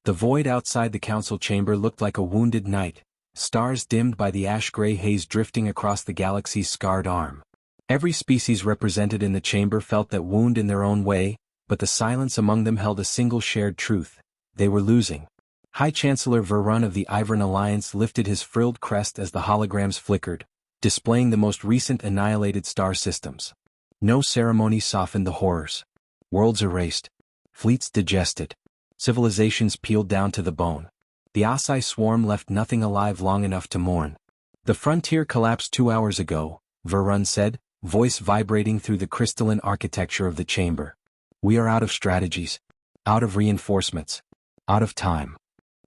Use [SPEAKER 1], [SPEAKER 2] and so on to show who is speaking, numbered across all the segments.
[SPEAKER 1] The void outside the council chamber looked like a wounded night, stars dimmed by the ash-gray haze drifting across the galaxy's scarred arm. Every species represented in the chamber felt that wound in their own way, but the silence among them held a single shared truth: they were losing. High Chancellor Verun of the Ivern Alliance lifted his frilled crest as the holograms flickered, displaying the most recent annihilated star systems. No ceremony softened the horrors. Worlds erased. Fleets digested. Civilizations peeled down to the bone. The Asai swarm left nothing alive long enough to mourn. The frontier collapsed 2 hours ago, Verun said, voice vibrating through the crystalline architecture of the chamber. We are out of strategies. Out of reinforcements. Out of time.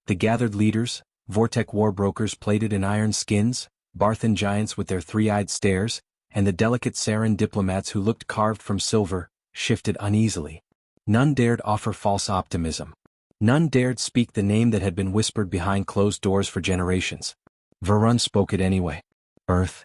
[SPEAKER 1] The gathered leaders, Vortec warbrokers plated in iron skins, Barthan giants with their three-eyed stares, and the delicate Saren diplomats who looked carved from silver, shifted uneasily. None dared offer false optimism. None dared speak the name that had been whispered behind closed doors for generations. Verun spoke it anyway. Earth.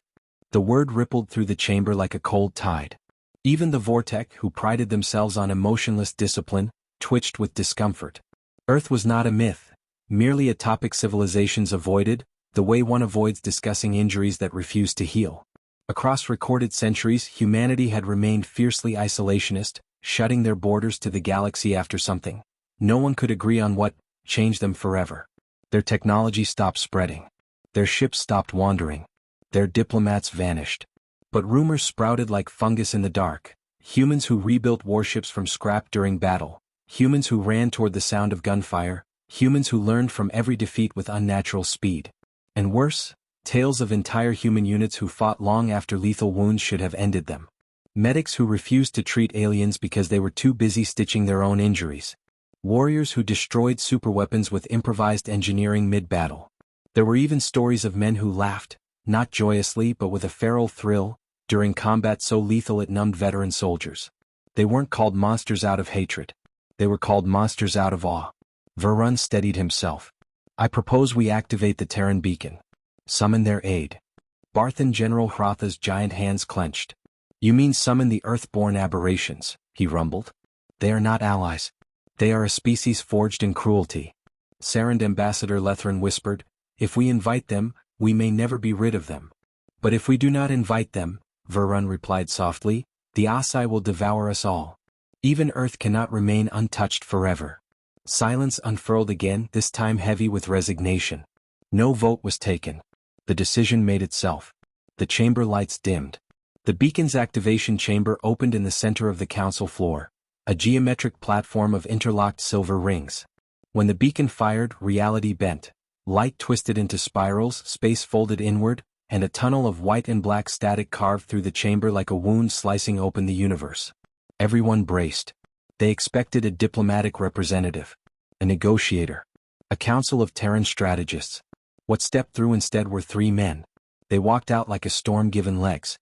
[SPEAKER 1] The word rippled through the chamber like a cold tide. Even the Vortec, who prided themselves on emotionless discipline, twitched with discomfort. Earth was not a myth, merely a topic civilizations avoided, the way one avoids discussing injuries that refuse to heal. Across recorded centuries, humanity had remained fiercely isolationist, shutting their borders to the galaxy after something. No one could agree on what changed them forever. Their technology stopped spreading. Their ships stopped wandering. Their diplomats vanished. But rumors sprouted like fungus in the dark. Humans who rebuilt warships from scrap during battle. Humans who ran toward the sound of gunfire. Humans who learned from every defeat with unnatural speed. And worse, tales of entire human units who fought long after lethal wounds should have ended them. Medics who refused to treat aliens because they were too busy stitching their own injuries. Warriors who destroyed superweapons with improvised engineering mid-battle. There were even stories of men who laughed, not joyously but with a feral thrill, during combat so lethal it numbed veteran soldiers. They weren't called monsters out of hatred. They were called monsters out of awe. Verun steadied himself. I propose we activate the Terran beacon. Summon their aid. Barthan General Hratha's giant hands clenched. You mean summon the Earthborn aberrations, he rumbled. They are not allies. They are a species forged in cruelty. Saren Ambassador Lethran whispered, if we invite them, we may never be rid of them. But if we do not invite them, Verun replied softly, the Asai will devour us all. Even Earth cannot remain untouched forever. Silence unfurled again, this time heavy with resignation. No vote was taken. The decision made itself. The chamber lights dimmed. The beacon's activation chamber opened in the center of the council floor. A geometric platform of interlocked silver rings. When the beacon fired, reality bent. Light twisted into spirals, space folded inward, and a tunnel of white and black static carved through the chamber like a wound slicing open the universe. Everyone braced. They expected a diplomatic representative. A negotiator. A council of Terran strategists. What stepped through instead were 3 men. They walked out like a storm given legs.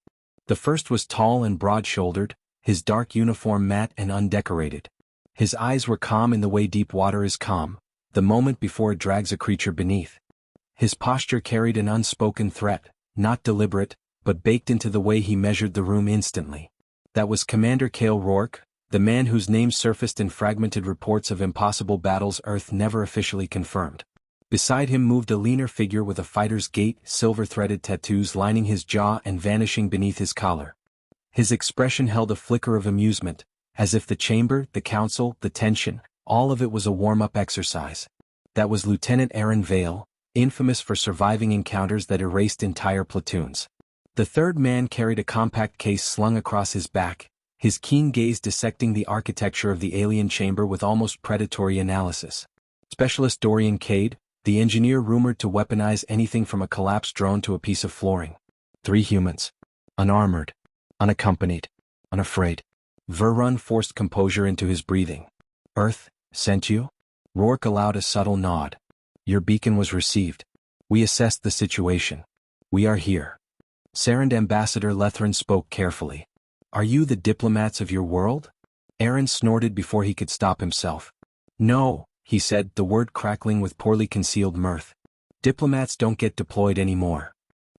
[SPEAKER 1] The first was tall and broad-shouldered, his dark uniform matte and undecorated. His eyes were calm in the way deep water is calm, the moment before it drags a creature beneath. His posture carried an unspoken threat, not deliberate, but baked into the way he measured the room instantly. That was Commander Kael Ruvik, the man whose name surfaced in fragmented reports of impossible battles Earth never officially confirmed. Beside him moved a leaner figure with a fighter's gait, silver-threaded tattoos lining his jaw and vanishing beneath his collar. His expression held a flicker of amusement, as if the chamber, the council, the tension, all of it was a warm-up exercise. That was Lieutenant Aaron Vale, infamous for surviving encounters that erased entire platoons. The third man carried a compact case slung across his back, his keen gaze dissecting the architecture of the alien chamber with almost predatory analysis. Specialist Dorian Cade, the engineer rumored to weaponize anything from a collapsed drone to a piece of flooring. 3 humans. Unarmored. Unaccompanied. Unafraid. Verun forced composure into his breathing. Earth, sent you? Rourke allowed a subtle nod. Your beacon was received. We assessed the situation. We are here. Saren Ambassador Lethran spoke carefully. Are you the diplomats of your world? Aaron snorted before he could stop himself. No, he said, the word crackling with poorly concealed mirth. Diplomats don't get deployed anymore.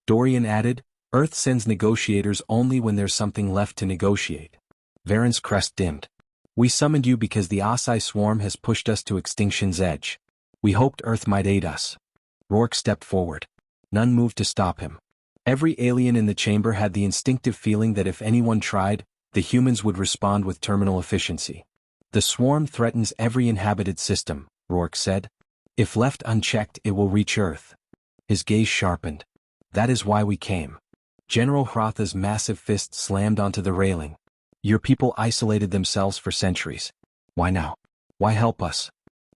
[SPEAKER 1] Dorian added, Earth sends negotiators only when there's something left to negotiate. Varen's crest dimmed. We summoned you because the Asai swarm has pushed us to extinction's edge. We hoped Earth might aid us. Rourke stepped forward. None moved to stop him. Every alien in the chamber had the instinctive feeling that if anyone tried, the humans would respond with terminal efficiency. The swarm threatens every inhabited system, Rourke said. If left unchecked, it will reach Earth. His gaze sharpened. That is why we came. General Hratha's massive fist slammed onto the railing. Your people isolated themselves for centuries. Why now? Why help us?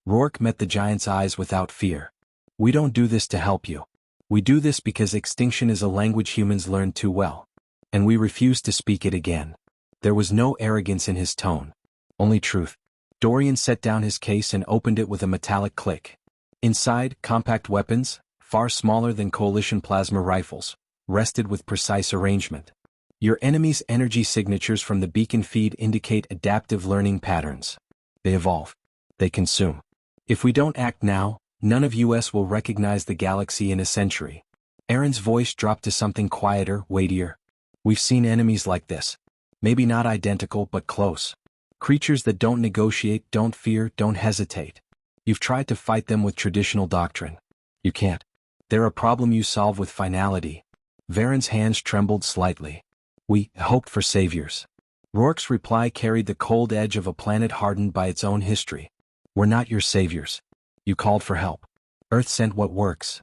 [SPEAKER 1] Rourke met the giant's eyes without fear. We don't do this to help you. We do this because extinction is a language humans learn too well. And we refuse to speak it again. There was no arrogance in his tone. Only truth. Dorian set down his case and opened it with a metallic click. Inside, compact weapons, far smaller than Coalition plasma rifles, rested with precise arrangement. Your enemy's energy signatures from the beacon feed indicate adaptive learning patterns. They evolve. They consume. If we don't act now, none of us will recognize the galaxy in a century. Aaron's voice dropped to something quieter, weightier. We've seen enemies like this. Maybe not identical, but close. Creatures that don't negotiate, don't fear, don't hesitate. You've tried to fight them with traditional doctrine. You can't. They're a problem you solve with finality. Varen's hands trembled slightly. We hoped for saviors. Rourke's reply carried the cold edge of a planet hardened by its own history. We're not your saviors. You called for help. Earth sent what works.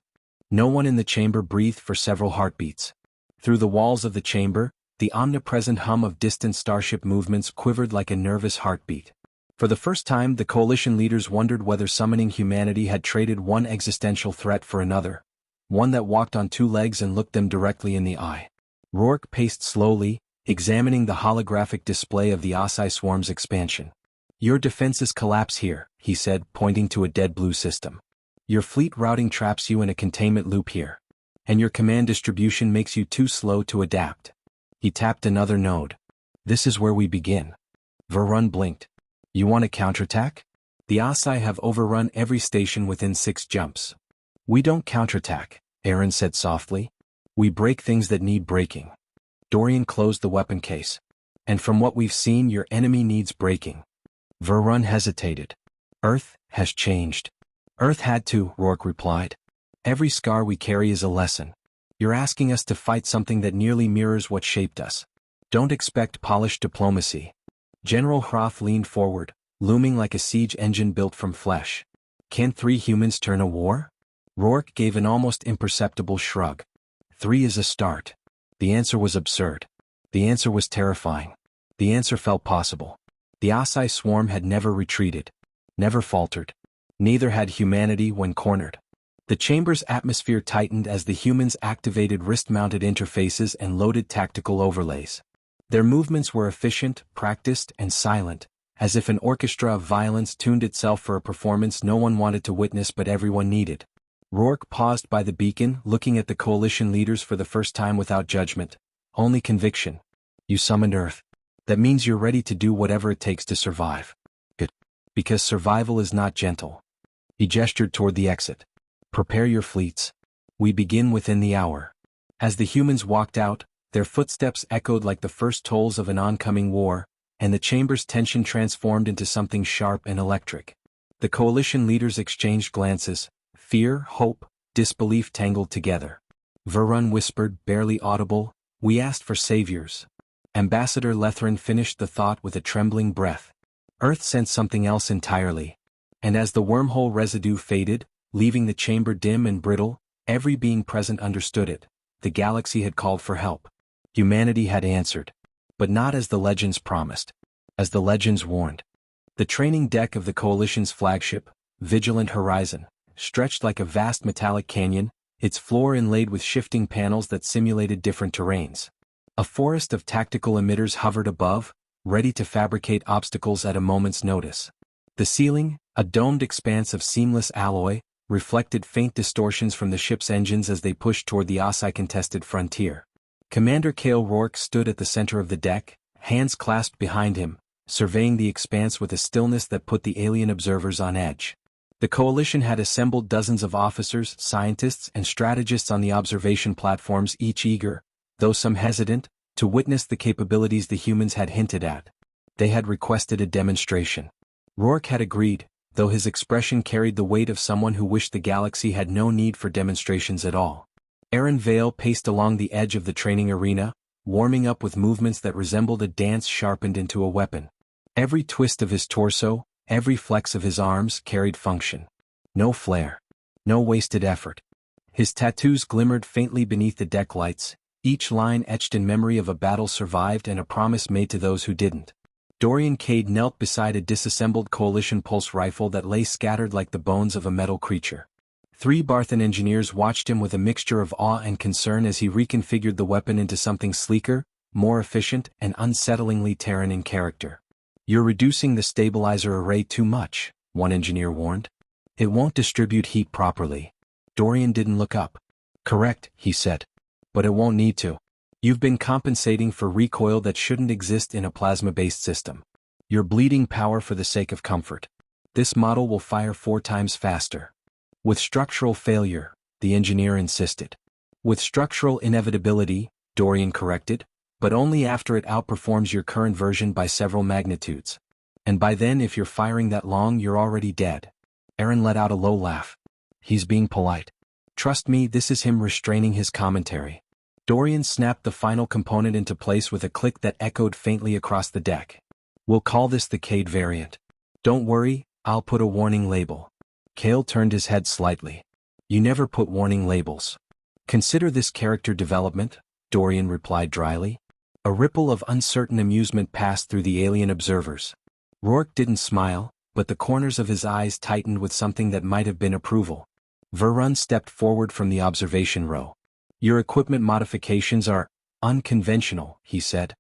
[SPEAKER 1] No one in the chamber breathed for several heartbeats. Through the walls of the chamber, the omnipresent hum of distant starship movements quivered like a nervous heartbeat. For the first time, the coalition leaders wondered whether summoning humanity had traded one existential threat for another, one that walked on two legs and looked them directly in the eye. Rourke paced slowly, examining the holographic display of the Osai swarm's expansion. Your defenses collapse here, he said, pointing to a dead blue system. Your fleet routing traps you in a containment loop here. And your command distribution makes you too slow to adapt. He tapped another node. This is where we begin. Varun blinked. You want to counterattack? The Osai have overrun every station within 6 jumps. We don't counterattack, Aaron said softly. We break things that need breaking. Dorian closed the weapon case. And from what we've seen, your enemy needs breaking. Varun hesitated. Earth has changed. Earth had to, Rourke replied. Every scar we carry is a lesson. You're asking us to fight something that nearly mirrors what shaped us. Don't expect polished diplomacy. General Hrath leaned forward, looming like a siege engine built from flesh. Can 3 humans turn a war? Rourke gave an almost imperceptible shrug. 3 is a start. The answer was absurd. The answer was terrifying. The answer felt possible. The Osai swarm had never retreated. Never faltered. Neither had humanity when cornered. The chamber's atmosphere tightened as the humans activated wrist-mounted interfaces and loaded tactical overlays. Their movements were efficient, practiced, and silent, as if an orchestra of violence tuned itself for a performance no one wanted to witness but everyone needed. Rourke paused by the beacon, looking at the coalition leaders for the first time without judgment, only conviction. You summoned Earth. That means you're ready to do whatever it takes to survive. Good. Because survival is not gentle. He gestured toward the exit. Prepare your fleets. We begin within the hour. As the humans walked out, their footsteps echoed like the first tolls of an oncoming war, and the chamber's tension transformed into something sharp and electric. The coalition leaders exchanged glances, fear, hope, disbelief tangled together. Varun whispered, barely audible, we asked for saviors. Ambassador Lethrin finished the thought with a trembling breath. Earth sent something else entirely. And as the wormhole residue faded, leaving the chamber dim and brittle, every being present understood it. The galaxy had called for help. Humanity had answered. But not as the legends promised. As the legends warned. The training deck of the Coalition's flagship, Vigilant Horizon, stretched like a vast metallic canyon, its floor inlaid with shifting panels that simulated different terrains. A forest of tactical emitters hovered above, ready to fabricate obstacles at a moment's notice. The ceiling, a domed expanse of seamless alloy, reflected faint distortions from the ship's engines as they pushed toward the Osai-contested frontier. Commander Kael Rourke stood at the center of the deck, hands clasped behind him, surveying the expanse with a stillness that put the alien observers on edge. The Coalition had assembled dozens of officers, scientists, and strategists on the observation platforms, each eager, though some hesitant, to witness the capabilities the humans had hinted at. They had requested a demonstration. Rourke had agreed, though his expression carried the weight of someone who wished the galaxy had no need for demonstrations at all. Aaron Vale paced along the edge of the training arena, warming up with movements that resembled a dance sharpened into a weapon. Every twist of his torso, every flex of his arms carried function. No flair. No wasted effort. His tattoos glimmered faintly beneath the deck lights, each line etched in memory of a battle survived and a promise made to those who didn't. Dorian Cade knelt beside a disassembled Coalition pulse rifle that lay scattered like the bones of a metal creature. 3 Barthan engineers watched him with a mixture of awe and concern as he reconfigured the weapon into something sleeker, more efficient, and unsettlingly Terran in character. "You're reducing the stabilizer array too much," one engineer warned. "It won't distribute heat properly." Dorian didn't look up. "Correct," he said. "But it won't need to. You've been compensating for recoil that shouldn't exist in a plasma-based system. You're bleeding power for the sake of comfort. This model will fire 4 times faster." "With structural failure," the engineer insisted. "With structural inevitability," Dorian corrected, "but only after it outperforms your current version by several magnitudes. And by then if you're firing that long you're already dead." Aaron let out a low laugh. "He's being polite. Trust me, this is him restraining his commentary." Dorian snapped the final component into place with a click that echoed faintly across the deck. "We'll call this the Cade variant. Don't worry, I'll put a warning label." Kael turned his head slightly. "You never put warning labels." "Consider this character development," Dorian replied dryly. A ripple of uncertain amusement passed through the alien observers. Rourke didn't smile, but the corners of his eyes tightened with something that might have been approval. Verun stepped forward from the observation row. "Your equipment modifications are unconventional," he said.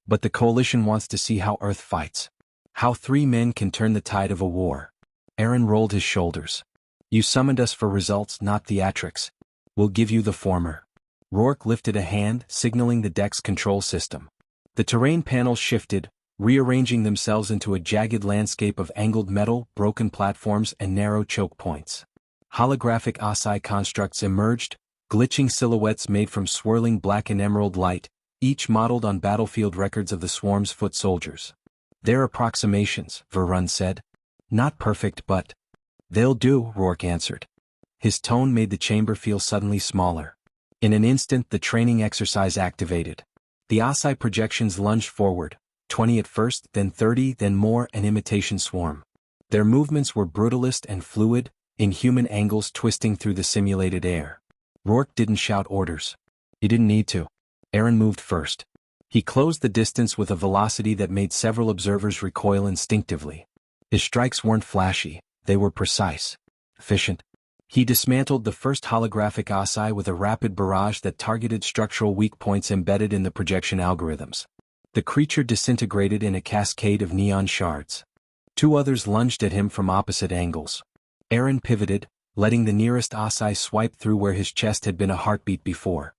[SPEAKER 1] "But the Coalition wants to see how Earth fights. How 3 men can turn the tide of a war." Aaron rolled his shoulders. "You summoned us for results, not theatrics. We'll give you the former." Rourke lifted a hand, signaling the deck's control system. The terrain panels shifted, rearranging themselves into a jagged landscape of angled metal, broken platforms, and narrow choke points. Holographic Asai constructs emerged, glitching silhouettes made from swirling black and emerald light, each modeled on battlefield records of the swarm's foot soldiers. "They're approximations," Verun said. "Not perfect, but—" "They'll do," Rourke answered. His tone made the chamber feel suddenly smaller. In an instant the training exercise activated. The Asai projections lunged forward, 20 at first, then 30, then more, an imitation swarm. Their movements were brutalist and fluid, inhuman angles twisting through the simulated air. Rourke didn't shout orders. He didn't need to. Aaron moved first. He closed the distance with a velocity that made several observers recoil instinctively. His strikes weren't flashy, they were precise. Efficient. He dismantled the first holographic Asai with a rapid barrage that targeted structural weak points embedded in the projection algorithms. The creature disintegrated in a cascade of neon shards. 2 others lunged at him from opposite angles. Aaron pivoted, letting the nearest Asai swipe through where his chest had been a heartbeat before.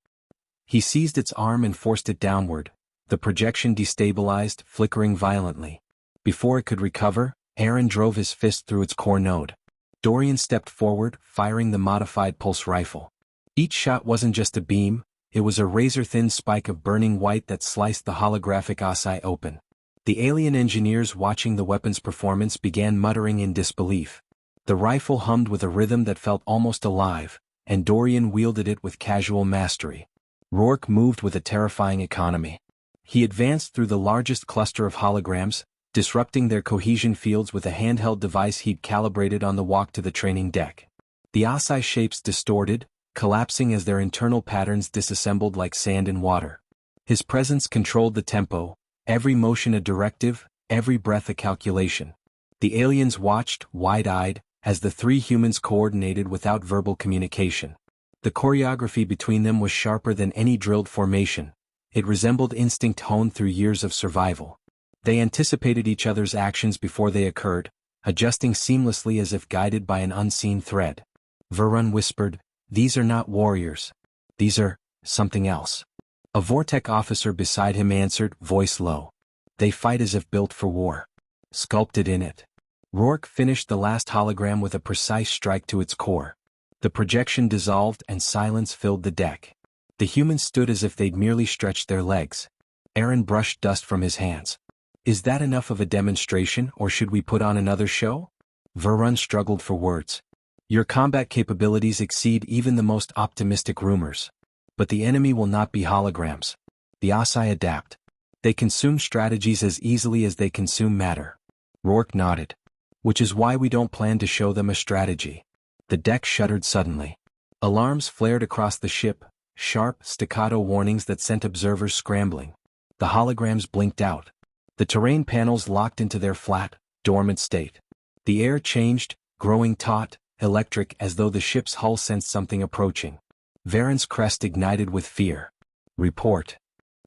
[SPEAKER 1] He seized its arm and forced it downward, the projection destabilized, flickering violently. Before it could recover, Aaron drove his fist through its core node. Dorian stepped forward, firing the modified pulse rifle. Each shot wasn't just a beam, it was a razor-thin spike of burning white that sliced the holographic Asai open. The alien engineers watching the weapon's performance began muttering in disbelief. The rifle hummed with a rhythm that felt almost alive, and Dorian wielded it with casual mastery. Rourke moved with a terrifying economy. He advanced through the largest cluster of holograms, disrupting their cohesion fields with a handheld device he'd calibrated on the walk to the training deck. The Asai shapes distorted, collapsing as their internal patterns disassembled like sand in water. His presence controlled the tempo, every motion a directive, every breath a calculation. The aliens watched, wide-eyed, as the 3 humans coordinated without verbal communication. The choreography between them was sharper than any drilled formation. It resembled instinct honed through years of survival. They anticipated each other's actions before they occurred, adjusting seamlessly as if guided by an unseen thread. Verun whispered, "These are not warriors. These are something else." A Vortec officer beside him answered, voice low. "They fight as if built for war. Sculpted in it." Rourke finished the last hologram with a precise strike to its core. The projection dissolved and silence filled the deck. The humans stood as if they'd merely stretched their legs. Aaron brushed dust from his hands. "Is that enough of a demonstration, or should we put on another show?" Varun struggled for words. Your combat capabilities exceed even the most optimistic rumors. But the enemy will not be holograms. The Asai adapt. They consume strategies as easily as they consume matter. Rourke nodded. Which is why we don't plan to show them a strategy. The deck shuddered suddenly. Alarms flared across the ship, sharp, staccato warnings that sent observers scrambling. The holograms blinked out. The terrain panels locked into their flat, dormant state. The air changed, growing taut, electric as though the ship's hull sensed something approaching. Varen's crest ignited with fear. Report.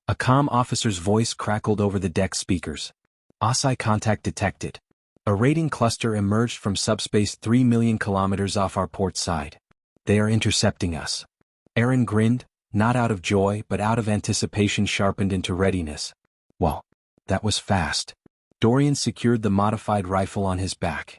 [SPEAKER 1] A calm officer's voice crackled over the deck speakers. Asai contact detected. A raiding cluster emerged from subspace 3 million kilometers off our port side. They are intercepting us. Aaron grinned, not out of joy but out of anticipation sharpened into readiness. Well, that was fast. Dorian secured the modified rifle on his back.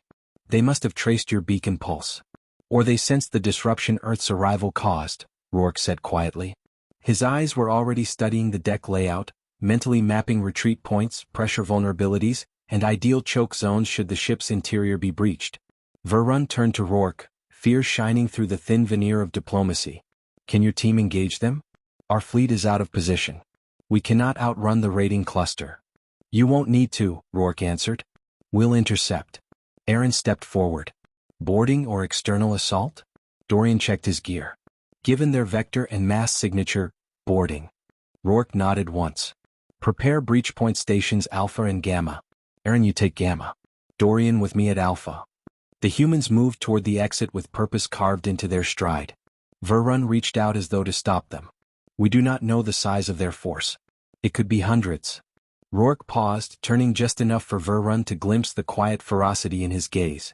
[SPEAKER 1] They must have traced your beacon pulse. Or they sensed the disruption Earth's arrival caused, Rourke said quietly. His eyes were already studying the deck layout, mentally mapping retreat points, pressure vulnerabilities, and ideal choke zones should the ship's interior be breached. Varun turned to Rourke, fear shining through the thin veneer of diplomacy. Can your team engage them? Our fleet is out of position. We cannot outrun the raiding cluster. You won't need to, Rourke answered. We'll intercept. Aaron stepped forward. Boarding or external assault? Dorian checked his gear. Given their vector and mass signature, boarding. Rourke nodded once. Prepare breach point stations Alpha and Gamma. Aaron, you take Gamma. Dorian with me at Alpha. The humans moved toward the exit with purpose carved into their stride. Varun reached out as though to stop them. We do not know the size of their force. It could be hundreds. Rourke paused, turning just enough for Varun to glimpse the quiet ferocity in his gaze.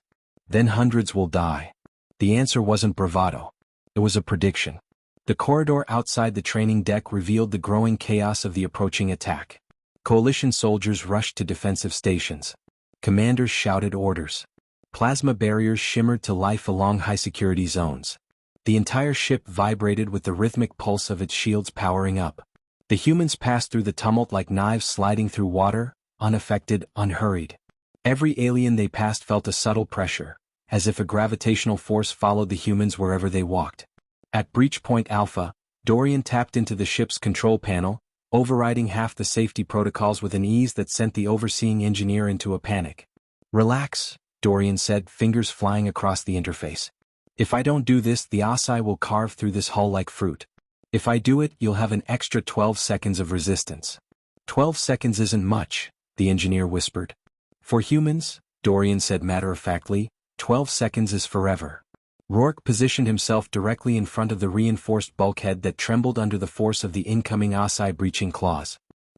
[SPEAKER 1] Then hundreds will die. The answer wasn't bravado. It was a prediction. The corridor outside the training deck revealed the growing chaos of the approaching attack. Coalition soldiers rushed to defensive stations. Commanders shouted orders. Plasma barriers shimmered to life along high-security zones. The entire ship vibrated with the rhythmic pulse of its shields powering up. The humans passed through the tumult like knives sliding through water, unaffected, unhurried. Every alien they passed felt a subtle pressure, as if a gravitational force followed the humans wherever they walked. At Breach Point Alpha, Dorian tapped into the ship's control panel, overriding half the safety protocols with an ease that sent the overseeing engineer into a panic. Relax, Dorian said, fingers flying across the interface. If I don't do this, the Asai will carve through this hull like fruit. If I do it, you'll have an extra 12 seconds of resistance. 12 seconds isn't much, the engineer whispered. For humans, Dorian said matter-of-factly, 12 seconds is forever. Rourke positioned himself directly in front of the reinforced bulkhead that trembled under the force of the incoming Asai breaching claws.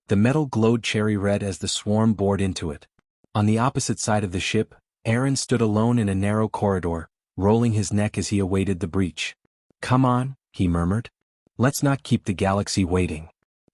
[SPEAKER 1] The metal glowed cherry red as the swarm bored into it. On the opposite side of the ship, Aaron stood alone in a narrow corridor, rolling his neck as he awaited the breach. Come on, he murmured. Let's not keep the galaxy waiting.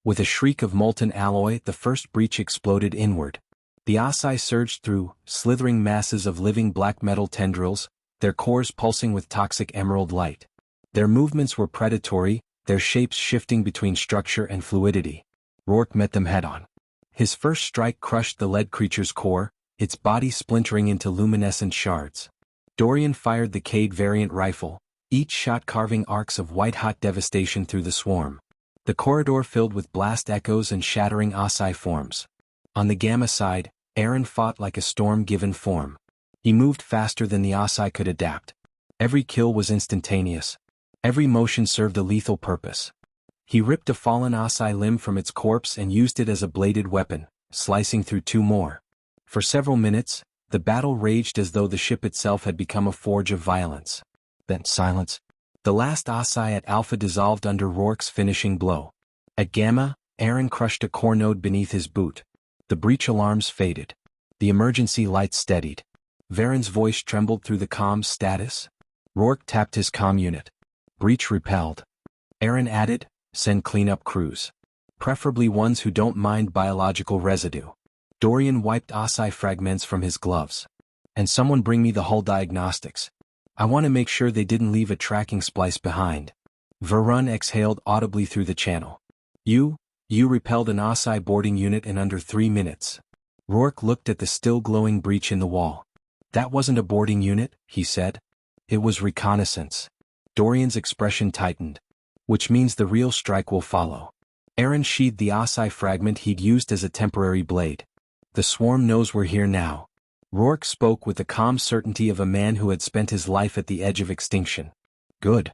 [SPEAKER 1] With a shriek of molten alloy, the first breach exploded inward. The Asai surged through, slithering masses of living black metal tendrils, their cores pulsing with toxic emerald light. Their movements were predatory, their shapes shifting between structure and fluidity. Rourke met them head-on. His first strike crushed the lead creature's core, its body splintering into luminescent shards. Dorian fired the Cade variant rifle, each shot carving arcs of white-hot devastation through the swarm. The corridor filled with blast echoes and shattering Asai forms. On the Gamma side, Aaron fought like a storm given form. He moved faster than the Asai could adapt. Every kill was instantaneous. Every motion served a lethal purpose. He ripped a fallen Asai limb from its corpse and used it as a bladed weapon, slicing through two more. For several minutes, the battle raged as though the ship itself had become a forge of violence. Then silence. The last Asai at Alpha dissolved under Rourke's finishing blow. At Gamma, Aaron crushed a core node beneath his boot. The breach alarms faded. The emergency lights steadied. Varen's voice trembled through the comm status. Rourke tapped his comm unit. Breach repelled. Aaron added, send cleanup crews. Preferably ones who don't mind biological residue. Dorian wiped Asai fragments from his gloves. And someone bring me the hull diagnostics. I want to make sure they didn't leave a tracking splice behind. Varun exhaled audibly through the channel. You repelled an Asai boarding unit in under 3 minutes. Rourke looked at the still glowing breach in the wall. That wasn't a boarding unit, he said. It was reconnaissance. Dorian's expression tightened. Which means the real strike will follow. Aaron sheathed the Asai fragment he'd used as a temporary blade. The swarm knows we're here now. Rourke spoke with the calm certainty of a man who had spent his life at the edge of extinction. Good.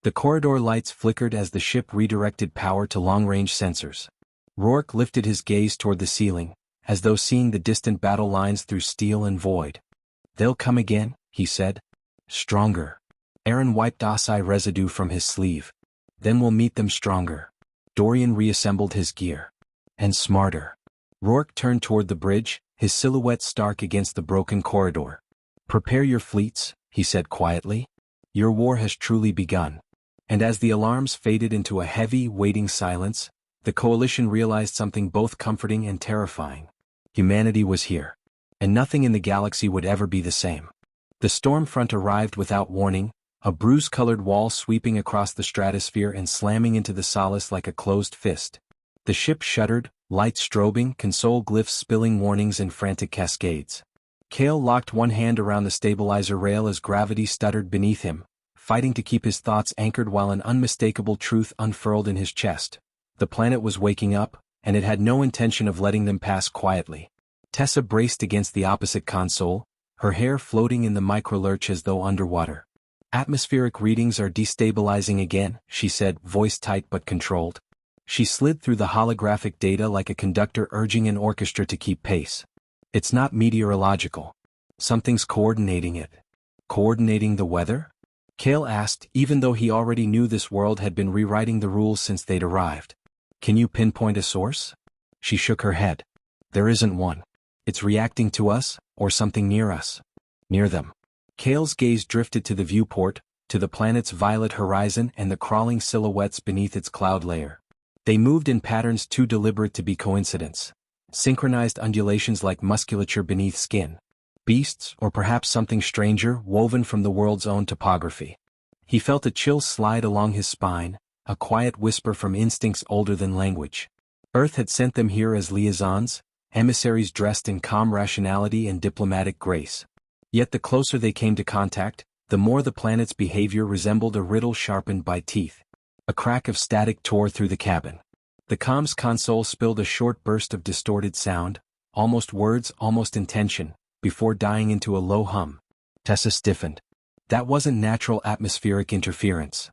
[SPEAKER 1] The corridor lights flickered as the ship redirected power to long-range sensors. Rourke lifted his gaze toward the ceiling, as though seeing the distant battle lines through steel and void. They'll come again, he said. Stronger. Aaron wiped Asai residue from his sleeve. Then we'll meet them stronger. Dorian reassembled his gear. And smarter. Rourke turned toward the bridge, his silhouette stark against the broken corridor. Prepare your fleets, he said quietly. Your war has truly begun. And as the alarms faded into a heavy, waiting silence, the coalition realized something both comforting and terrifying. Humanity was here. And nothing in the galaxy would ever be the same. The storm front arrived without warning, a bruise-colored wall sweeping across the stratosphere and slamming into the Solace like a closed fist. The ship shuddered, lights strobing, console glyphs spilling warnings in frantic cascades. Kael locked one hand around the stabilizer rail as gravity stuttered beneath him, fighting to keep his thoughts anchored while an unmistakable truth unfurled in his chest. The planet was waking up, and it had no intention of letting them pass quietly. Tessa braced against the opposite console, her hair floating in the microlurch as though underwater. Atmospheric readings are destabilizing again, she said, voice tight but controlled. She slid through the holographic data like a conductor urging an orchestra to keep pace. It's not meteorological. Something's coordinating it. Coordinating the weather? Kael asked, even though he already knew this world had been rewriting the rules since they'd arrived. Can you pinpoint a source? She shook her head. There isn't one. It's reacting to us, or something near us. Near them. Kael's gaze drifted to the viewport, to the planet's violet horizon and the crawling silhouettes beneath its cloud layer. They moved in patterns too deliberate to be coincidence. Synchronized undulations like musculature beneath skin. Beasts, or perhaps something stranger, woven from the world's own topography. He felt a chill slide along his spine, a quiet whisper from instincts older than language. Earth had sent them here as liaisons, emissaries dressed in calm rationality and diplomatic grace. Yet the closer they came to contact, the more the planet's behavior resembled a riddle sharpened by teeth. A crack of static tore through the cabin. The comms console spilled a short burst of distorted sound, almost words, almost intention, before dying into a low hum. Tessa stiffened. That wasn't natural atmospheric interference.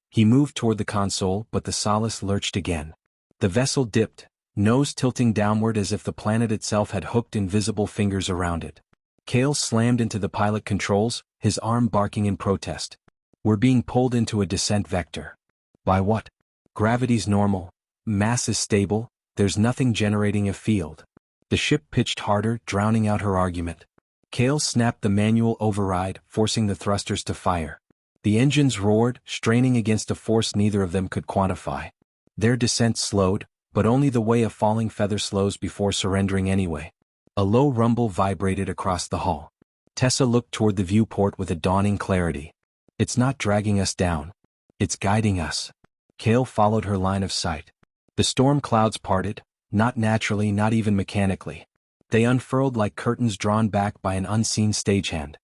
[SPEAKER 1] He moved toward the console, but the Solace lurched again. The vessel dipped, nose tilting downward as if the planet itself had hooked invisible fingers around it. Kael slammed into the pilot controls, his arm barking in protest. We're being pulled into a descent vector. By what? Gravity's normal. Mass is stable, there's nothing generating a field. The ship pitched harder, drowning out her argument. Kael snapped the manual override, forcing the thrusters to fire. The engines roared, straining against a force neither of them could quantify. Their descent slowed, but only the way a falling feather slows before surrendering anyway. A low rumble vibrated across the hull. Tessa looked toward the viewport with a dawning clarity. It's not dragging us down. It's guiding us. Kael followed her line of sight. The storm clouds parted, not naturally, not even mechanically. They unfurled like curtains drawn back by an unseen stagehand.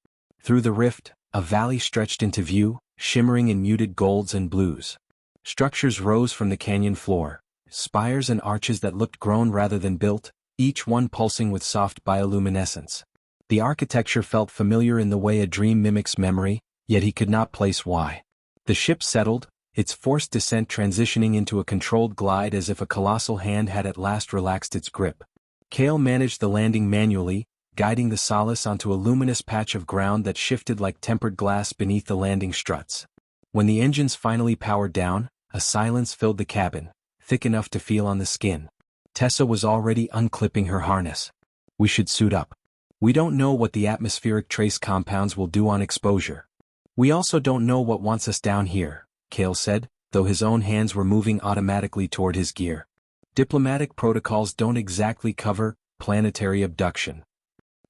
[SPEAKER 1] Through the rift, a valley stretched into view, shimmering in muted golds and blues. Structures rose from the canyon floor, spires and arches that looked grown rather than built, each one pulsing with soft bioluminescence. The architecture felt familiar in the way a dream mimics memory, yet he could not place why. The ship settled, its forced descent transitioning into a controlled glide as if a colossal hand had at last relaxed its grip. Kael managed the landing manually, guiding the Solace onto a luminous patch of ground that shifted like tempered glass beneath the landing struts. When the engines finally powered down, a silence filled the cabin, thick enough to feel on the skin. Tessa was already unclipping her harness. We should suit up. We don't know what the atmospheric trace compounds will do on exposure. We also don't know what wants us down here, Kael said, though his own hands were moving automatically toward his gear. Diplomatic protocols don't exactly cover planetary abduction.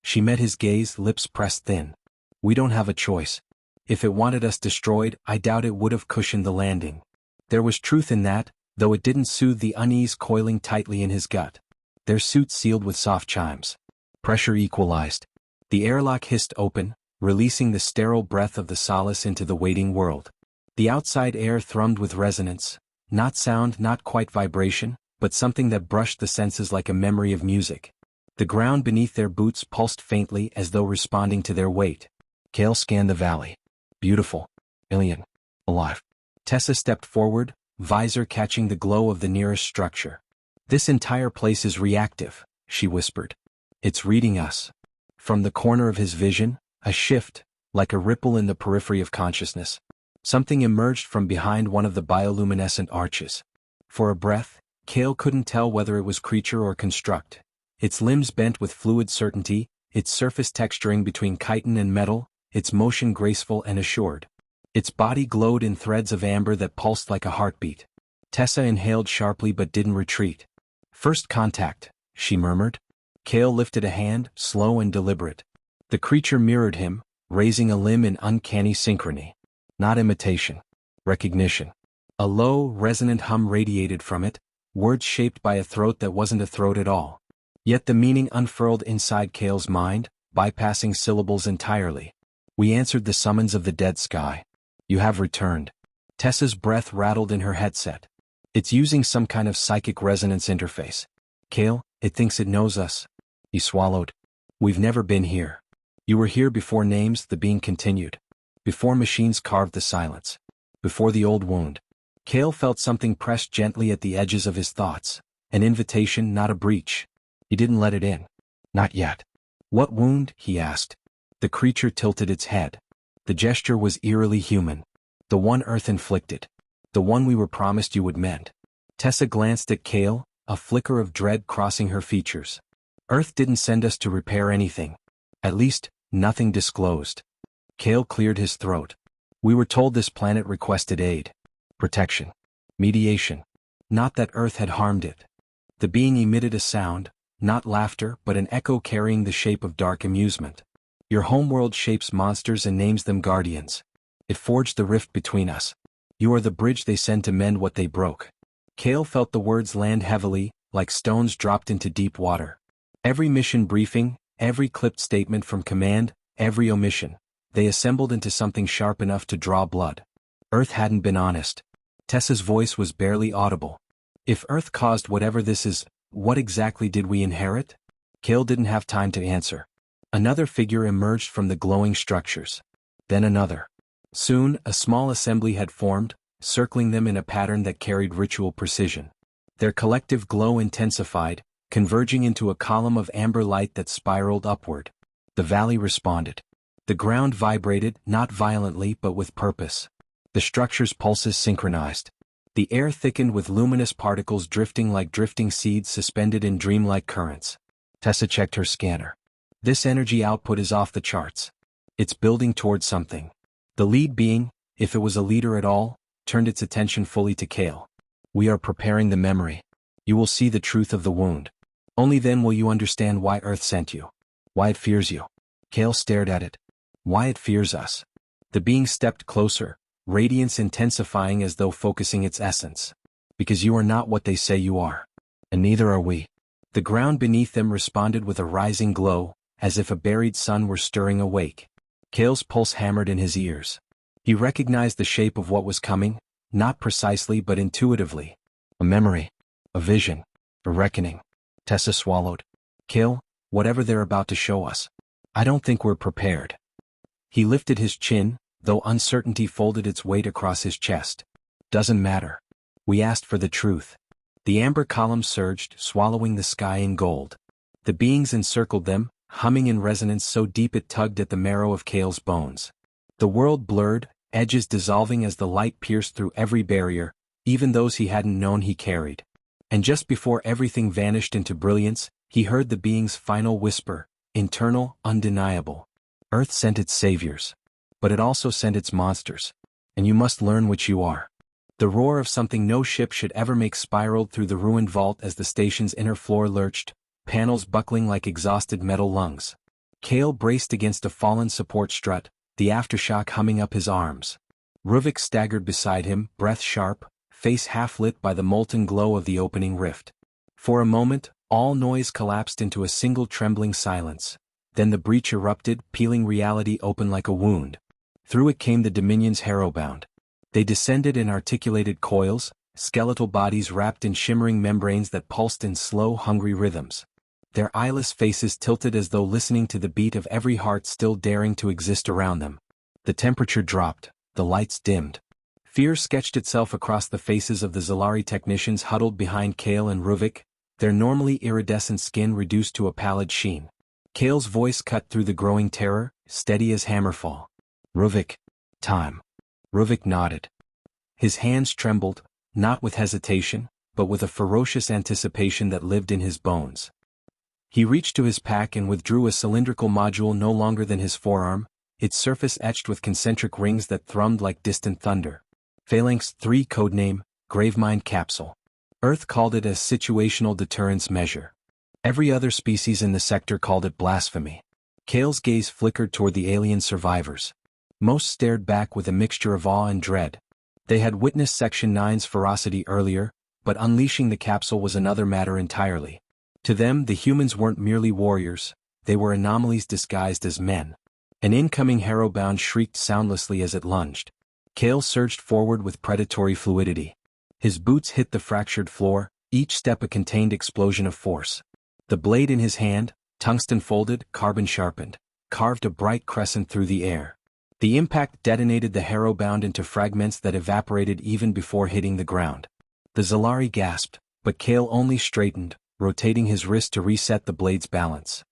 [SPEAKER 1] She met his gaze, lips pressed thin. We don't have a choice. If it wanted us destroyed, I doubt it would have cushioned the landing. There was truth in that, though it didn't soothe the unease coiling tightly in his gut. Their suits sealed with soft chimes. Pressure equalized. The airlock hissed open, releasing the sterile breath of the solace into the waiting world. The outside air thrummed with resonance, not sound, not quite vibration, but something that brushed the senses like a memory of music. The ground beneath their boots pulsed faintly as though responding to their weight. Kael scanned the valley. Beautiful. Alien. Alive. Tessa stepped forward, visor catching the glow of the nearest structure. This entire place is reactive, she whispered. It's reading us. From the corner of his vision, a shift, like a ripple in the periphery of consciousness. Something emerged from behind one of the bioluminescent arches. For a breath, Kael couldn't tell whether it was creature or construct. Its limbs bent with fluid certainty, its surface texturing between chitin and metal, its motion graceful and assured. Its body glowed in threads of amber that pulsed like a heartbeat. Tessa inhaled sharply but didn't retreat. First contact, she murmured. Kael lifted a hand, slow and deliberate. The creature mirrored him, raising a limb in uncanny synchrony. Not imitation. Recognition. A low, resonant hum radiated from it, words shaped by a throat that wasn't a throat at all. Yet the meaning unfurled inside Kael's mind, bypassing syllables entirely. We answered the summons of the dead sky. You have returned. Tessa's breath rattled in her headset. It's using some kind of psychic resonance interface. Kael, it thinks it knows us. He swallowed. We've never been here. You were here before names, the being continued. Before machines carved the silence. Before the old wound. Kael felt something pressed gently at the edges of his thoughts. An invitation, not a breach. He didn't let it in. Not yet. What wound? He asked. The creature tilted its head. The gesture was eerily human. The one Earth inflicted. The one we were promised you would mend. Tessa glanced at Kael, a flicker of dread crossing her features. Earth didn't send us to repair anything. At least, nothing disclosed. Kael cleared his throat. We were told this planet requested aid. Protection. Mediation. Not that Earth had harmed it. The being emitted a sound, not laughter but an echo carrying the shape of dark amusement. Your homeworld shapes monsters and names them guardians. It forged the rift between us. You are the bridge they send to mend what they broke. Kael felt the words land heavily, like stones dropped into deep water. Every mission briefing, every clipped statement from command, every omission, they assembled into something sharp enough to draw blood. Earth hadn't been honest. Tessa's voice was barely audible. If Earth caused whatever this is, what exactly did we inherit? Kael didn't have time to answer. Another figure emerged from the glowing structures. Then another. Soon, a small assembly had formed, circling them in a pattern that carried ritual precision. Their collective glow intensified, converging into a column of amber light that spiraled upward. The valley responded. The ground vibrated, not violently but with purpose. The structure's pulses synchronized. The air thickened with luminous particles drifting like drifting seeds suspended in dreamlike currents. Tessa checked her scanner. This energy output is off the charts. It's building towards something. The lead being, if it was a leader at all, turned its attention fully to Kael. We are preparing the memory. You will see the truth of the wound. Only then will you understand why Earth sent you. Why it fears you. Kael stared at it. Why it fears us. The being stepped closer, radiance intensifying as though focusing its essence. Because you are not what they say you are. And neither are we. The ground beneath them responded with a rising glow, as if a buried sun were stirring awake. Kael's pulse hammered in his ears. He recognized the shape of what was coming, not precisely but intuitively. A memory. A vision. A reckoning. Tessa swallowed. Kael, whatever they're about to show us. I don't think we're prepared. He lifted his chin, though uncertainty folded its weight across his chest. Doesn't matter. We asked for the truth. The amber column surged, swallowing the sky in gold. The beings encircled them, humming in resonance so deep it tugged at the marrow of Kael's bones. The world blurred, edges dissolving as the light pierced through every barrier, even those he hadn't known he carried. And just before everything vanished into brilliance, he heard the being's final whisper, internal, undeniable. Earth sent its saviors. But it also sent its monsters. And you must learn which you are. The roar of something no ship should ever make spiraled through the ruined vault as the station's inner floor lurched, panels buckling like exhausted metal lungs. Kael braced against a fallen support strut, the aftershock humming up his arms. Ruvik staggered beside him, breath sharp, face half-lit by the molten glow of the opening rift. For a moment, all noise collapsed into a single trembling silence. Then the breach erupted, peeling reality open like a wound. Through it came the Dominion's Harrowbound. They descended in articulated coils, skeletal bodies wrapped in shimmering membranes that pulsed in slow, hungry rhythms. Their eyeless faces tilted as though listening to the beat of every heart still daring to exist around them. The temperature dropped, the lights dimmed. Fear sketched itself across the faces of the Zelari technicians huddled behind Kael and Ruvik, their normally iridescent skin reduced to a pallid sheen. Kael's voice cut through the growing terror, steady as hammerfall. "Ruvik. Time." Ruvik nodded. His hands trembled, not with hesitation, but with a ferocious anticipation that lived in his bones. He reached to his pack and withdrew a cylindrical module no longer than his forearm, its surface etched with concentric rings that thrummed like distant thunder. Phalanx 3 codename, Gravemind Capsule. Earth called it a situational deterrence measure. Every other species in the sector called it blasphemy. Kael's gaze flickered toward the alien survivors. Most stared back with a mixture of awe and dread. They had witnessed Section 9's ferocity earlier, but unleashing the capsule was another matter entirely. To them, the humans weren't merely warriors, they were anomalies disguised as men. An incoming Harrowbound shrieked soundlessly as it lunged. Kael surged forward with predatory fluidity. His boots hit the fractured floor, each step a contained explosion of force. The blade in his hand, tungsten folded, carbon sharpened, carved a bright crescent through the air. The impact detonated the Harrowbound into fragments that evaporated even before hitting the ground. The Zelari gasped, but Kael only straightened, rotating his wrist to reset the blade's balance.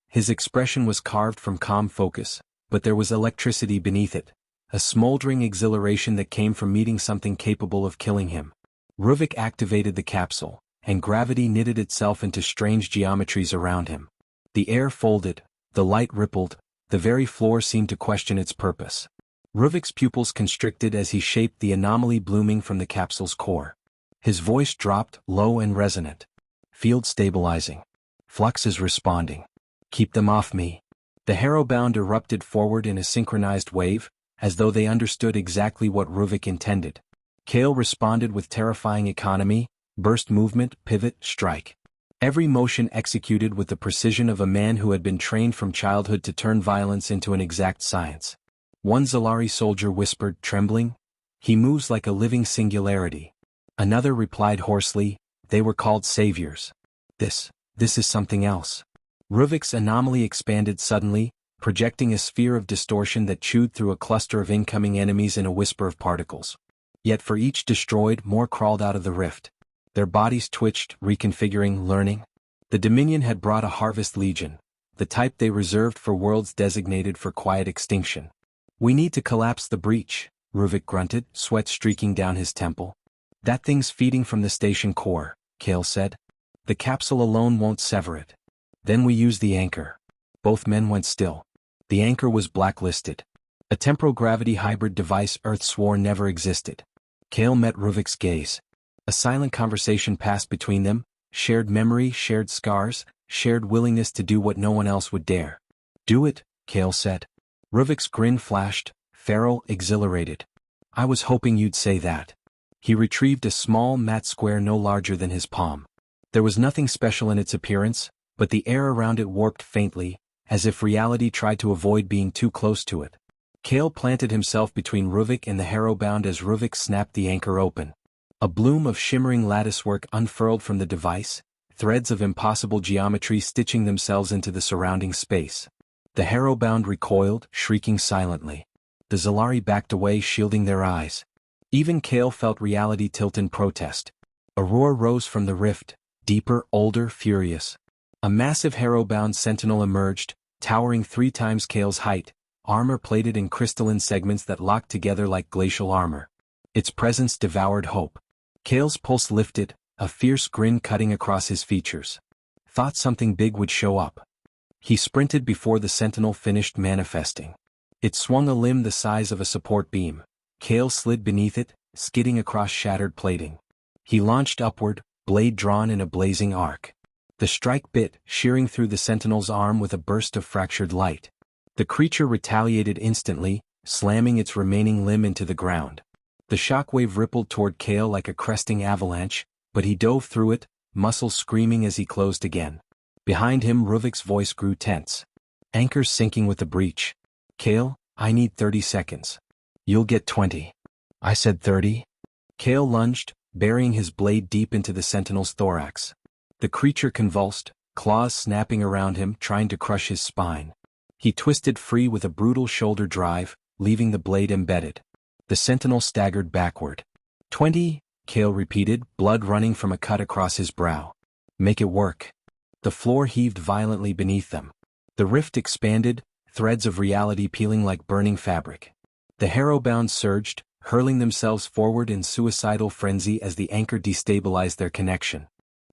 [SPEAKER 1] His expression was carved from calm focus, but there was electricity beneath it, a smoldering exhilaration that came from meeting something capable of killing him. Ruvik activated the capsule, and gravity knitted itself into strange geometries around him. The air folded, the light rippled, the very floor seemed to question its purpose. Ruvik's pupils constricted as he shaped the anomaly blooming from the capsule's core. His voice dropped, low and resonant. "Field stabilizing. Flux is responding. Keep them off me." The Harrowbound erupted forward in a synchronized wave, as though they understood exactly what Ruvik intended. Kael responded with terrifying economy, burst movement, pivot, strike. Every motion executed with the precision of a man who had been trained from childhood to turn violence into an exact science. One Zelari soldier whispered, trembling, "He moves like a living singularity." Another replied hoarsely, "They were called saviors. This is something else." Ruvik's anomaly expanded suddenly, projecting a sphere of distortion that chewed through a cluster of incoming enemies in a whisper of particles. Yet for each destroyed, more crawled out of the rift. Their bodies twitched, reconfiguring, learning. The Dominion had brought a harvest legion, the type they reserved for worlds designated for quiet extinction. "We need to collapse the breach," Ruvik grunted, sweat streaking down his temple. "That thing's feeding from the station core," Kael said. "The capsule alone won't sever it. Then we use the anchor." Both men went still. The anchor was blacklisted. A temporal-gravity hybrid device Earth swore never existed. Kael met Ruvik's gaze. A silent conversation passed between them, shared memory, shared scars, shared willingness to do what no one else would dare. "Do it," Kael said. Ruvik's grin flashed, feral, exhilarated. "I was hoping you'd say that." He retrieved a small matte square no larger than his palm. There was nothing special in its appearance, but the air around it warped faintly, as if reality tried to avoid being too close to it. Kael planted himself between Ruvik and the Harrowbound as Ruvik snapped the anchor open. A bloom of shimmering latticework unfurled from the device, threads of impossible geometry stitching themselves into the surrounding space. The Harrowbound recoiled, shrieking silently. The Zelari backed away, shielding their eyes. Even Kael felt reality tilt in protest. A roar rose from the rift, deeper, older, furious. A massive Harrowbound sentinel emerged, towering 3 times Kael's height, armor plated in crystalline segments that locked together like glacial armor. Its presence devoured hope. Kael's pulse lifted, a fierce grin cutting across his features. Thought something big would show up. He sprinted before the sentinel finished manifesting. It swung a limb the size of a support beam. Kael slid beneath it, skidding across shattered plating. He launched upward, blade drawn in a blazing arc. The strike bit, shearing through the sentinel's arm with a burst of fractured light. The creature retaliated instantly, slamming its remaining limb into the ground. The shockwave rippled toward Kael like a cresting avalanche, but he dove through it, muscles screaming as he closed again. Behind him Ruvik's voice grew tense. Anchors sinking with the breach. Kael, I need 30 seconds. You'll get 20. I said 30? Kael lunged, burying his blade deep into the sentinel's thorax. The creature convulsed, claws snapping around him, trying to crush his spine. He twisted free with a brutal shoulder drive, leaving the blade embedded. The sentinel staggered backward. 20, Kael repeated, blood running from a cut across his brow. Make it work. The floor heaved violently beneath them. The rift expanded, threads of reality peeling like burning fabric. The Harrowbound surged, hurling themselves forward in suicidal frenzy as the anchor destabilized their connection.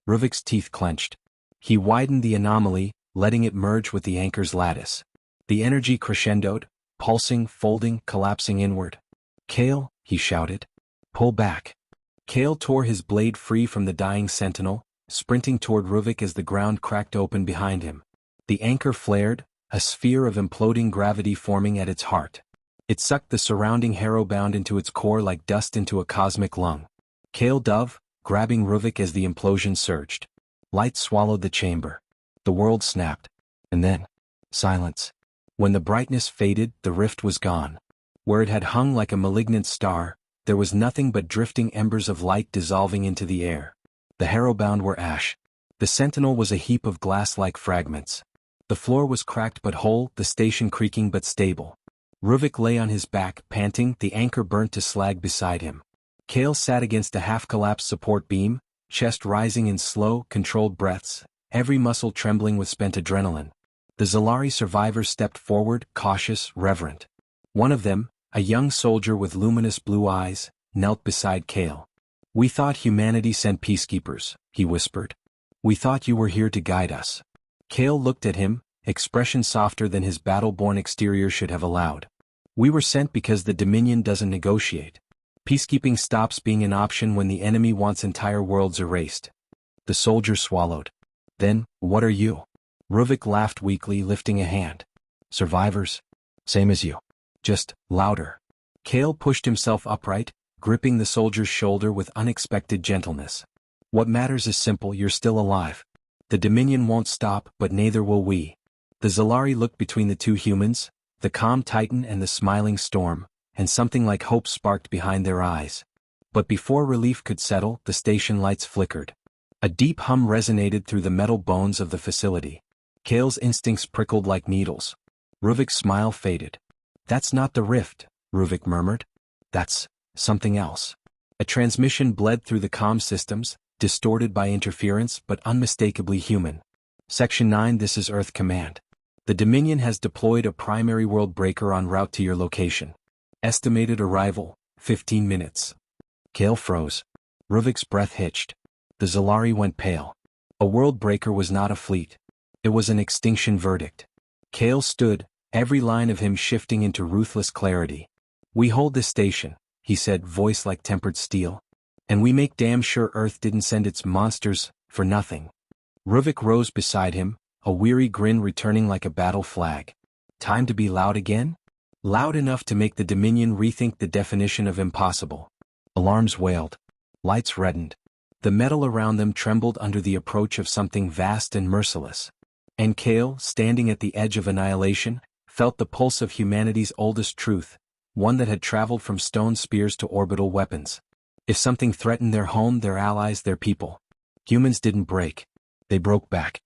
[SPEAKER 1] Ruvik's teeth clenched. He widened the anomaly, letting it merge with the anchor's lattice. The energy crescendoed, pulsing, folding, collapsing inward. Kael, he shouted. Pull back. Kael tore his blade free from the dying sentinel, sprinting toward Ruvik as the ground cracked open behind him. The anchor flared, a sphere of imploding gravity forming at its heart. It sucked the surrounding Harrowbound into its core like dust into a cosmic lung. Kael dove, grabbing Ruvik as the implosion surged. Light swallowed the chamber. The world snapped. And then, silence. When the brightness faded, the rift was gone. Where it had hung like a malignant star, there was nothing but drifting embers of light dissolving into the air. The Harrowbound were ash. The sentinel was a heap of glass-like fragments. The floor was cracked but whole, the station creaking but stable. Ruvik lay on his back, panting, the anchor burnt to slag beside him. Kael sat against a half-collapsed support beam, chest rising in slow, controlled breaths, every muscle trembling with spent adrenaline. The Zelari survivors stepped forward, cautious, reverent. One of them, a young soldier with luminous blue eyes, knelt beside Kael. We thought humanity sent peacekeepers, he whispered. We thought you were here to guide us. Kael looked at him, expression softer than his battle-born exterior should have allowed. We were sent because the Dominion doesn't negotiate. Peacekeeping stops being an option when the enemy wants entire worlds erased. The soldier swallowed. Then, what are you? Ruvik laughed weakly, lifting a hand. Survivors? Same as you. Just, louder. Kael pushed himself upright, gripping the soldier's shoulder with unexpected gentleness. What matters is simple, you're still alive. The Dominion won't stop, but neither will we. The Zelari looked between the two humans, the calm Titan and the smiling Storm, and something like hope sparked behind their eyes. But before relief could settle, the station lights flickered. A deep hum resonated through the metal bones of the facility. Kael's instincts prickled like needles. Ruvik's smile faded. That's not the rift, Ruvik murmured. That's something else. A transmission bled through the comm systems, distorted by interference but unmistakably human. Section 9, this is Earth Command. The Dominion has deployed a primary world breaker en route to your location. Estimated arrival, 15 minutes. Kael froze. Ruvik's breath hitched. The Zelari went pale. A world breaker was not a fleet. It was an extinction verdict. Kael stood, every line of him shifting into ruthless clarity. We hold this station, he said, voice like tempered steel. And we make damn sure Earth didn't send its monsters for nothing. Ruvik rose beside him, a weary grin returning like a battle flag. Time to be loud again? Loud enough to make the Dominion rethink the definition of impossible. Alarms wailed. Lights reddened. The metal around them trembled under the approach of something vast and merciless. And Kael, standing at the edge of annihilation, felt the pulse of humanity's oldest truth, one that had traveled from stone spears to orbital weapons. If something threatened their home, their allies, their people, humans didn't break. They broke back.